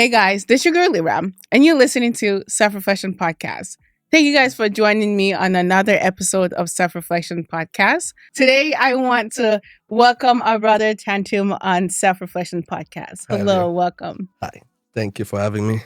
Hey guys, this is your girl Lira, and you're listening to Self Reflection Podcast. Thank you guys for joining me on another episode of Self Reflection Podcast. Today, I want to welcome our brother Tantum on Self Reflection Podcast. Hi Hello, there. welcome. Hi. Thank you for having me.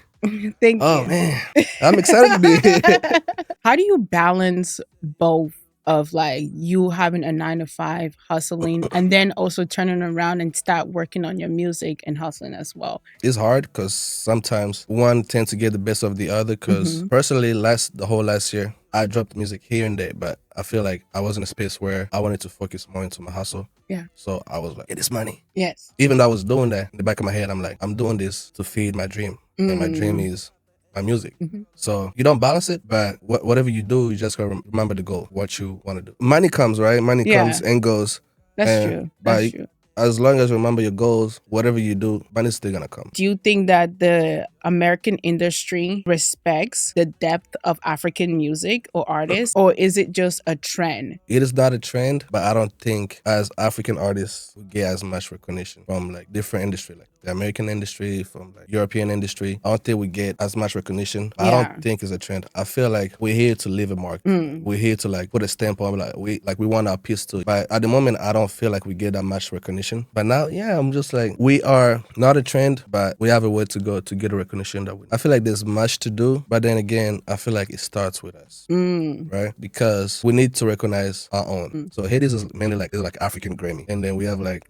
Thank Oh you. man, I'm excited to be here. How do you balance both of like you having a 9 to 5 hustling and then also turning around and start working on your music and hustling as well? It's hard because sometimes one tends to get the best of the other. Because personally, the whole last year, I dropped music here and there, but I feel like I was in a space where I wanted to focus more into my hustle. Yeah. So I was like, get this money. Yes. Even though I was doing that, in the back of my head, I'm like, I'm doing this to feed my dream, and my dream is my music. So you don't balance it, but whatever you do, you just gotta remember the goal, what you want to do. Money comes, right? Money Yeah. comes and goes. That's And true. by- That's true. As long as you remember your goals, whatever you do, money's still gonna come. Do you think that the American industry respects the depth of African music or artists, or is it just a trend? It is not a trend, but I don't think as African artists we get as much recognition from like different industry, like the American industry, from like European industry. I don't think we get as much recognition. I Yeah. don't think it's a trend. I feel like we're here to leave a mark. We're here to like put a stamp on we want our piece too. But at the moment, I don't feel like we get that much recognition. But now, yeah, I'm just like, we are not a trend, but we have a way to go to get a recognition that we. I feel like there's much to do, but then again, I feel like it starts with us, right? Because we need to recognize our own. So Hades is mainly like, it's like African Grammy, and then we have like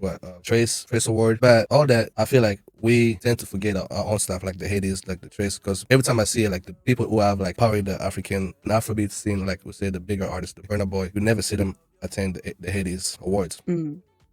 Trace Award. But all that, I feel like we tend to forget our own stuff, like the Hades, like the Trace, because every time I see it, like the people who have like powered the African and Afrobeat scene, like we say the bigger artists, the Burna Boy, you never see them attend the Hades Awards.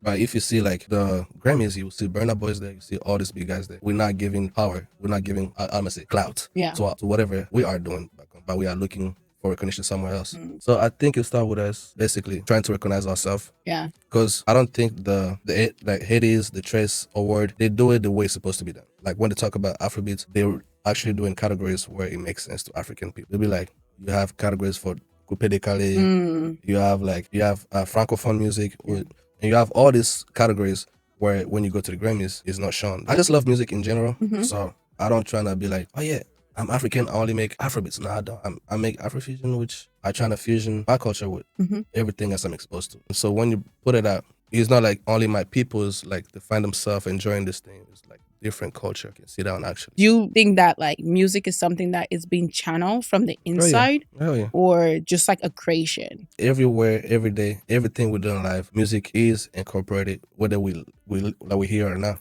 But if you see like the Grammys, you will see Burna Boys there, you see all these big guys there. We're not giving power. We're not giving, I'm gonna say, clout. Yeah. To whatever we are doing, but we are looking for recognition somewhere else. So I think it starts with us basically trying to recognize ourselves. Yeah. Because I don't think the like Hades, the Trace Award, they do it the way it's supposed to be done. Like when they talk about Afrobeats, they're actually doing categories where it makes sense to African people. They'll be like, you have categories for Coupé Décalé, you have Francophone music, and you have all these categories where when you go to the Grammys, it's not shown. I just love music in general, so I don't try to be like, oh yeah, I'm African, I only make Afrobeats. No, I don't. I make Afro-fusion, which I try to fusion my culture with everything else I'm exposed to. So when you put it out, it's not like only my people's like to find themselves enjoying this thing. It's like different culture. I can sit down actually. Do you think that like music is something that is being channeled from the inside, Oh yeah. or just like a creation? Everywhere, every day, everything we do in life, music is incorporated, whether we hear it or not.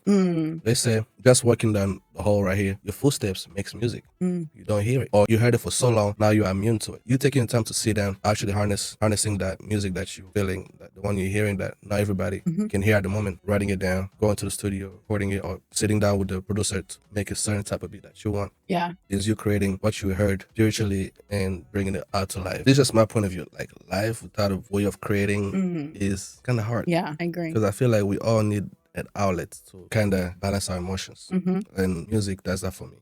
Let's say just walking down the hall right here, your footsteps makes music. You don't hear it, or you heard it for so long, now you're immune to it. You taking the time to sit down, actually harnessing that music that you're feeling, that the one you're hearing that not everybody can hear at the moment, writing it down, going to the studio, recording it, or sitting down with the producer to make a certain type of beat that you want. Yeah. Is you creating what you heard spiritually and bringing it out to life. This is just my point of view. Like life without a way of creating is kind of hard. Yeah, I agree. Because I feel like we all need an outlet to kind of balance our emotions. And music does that for me.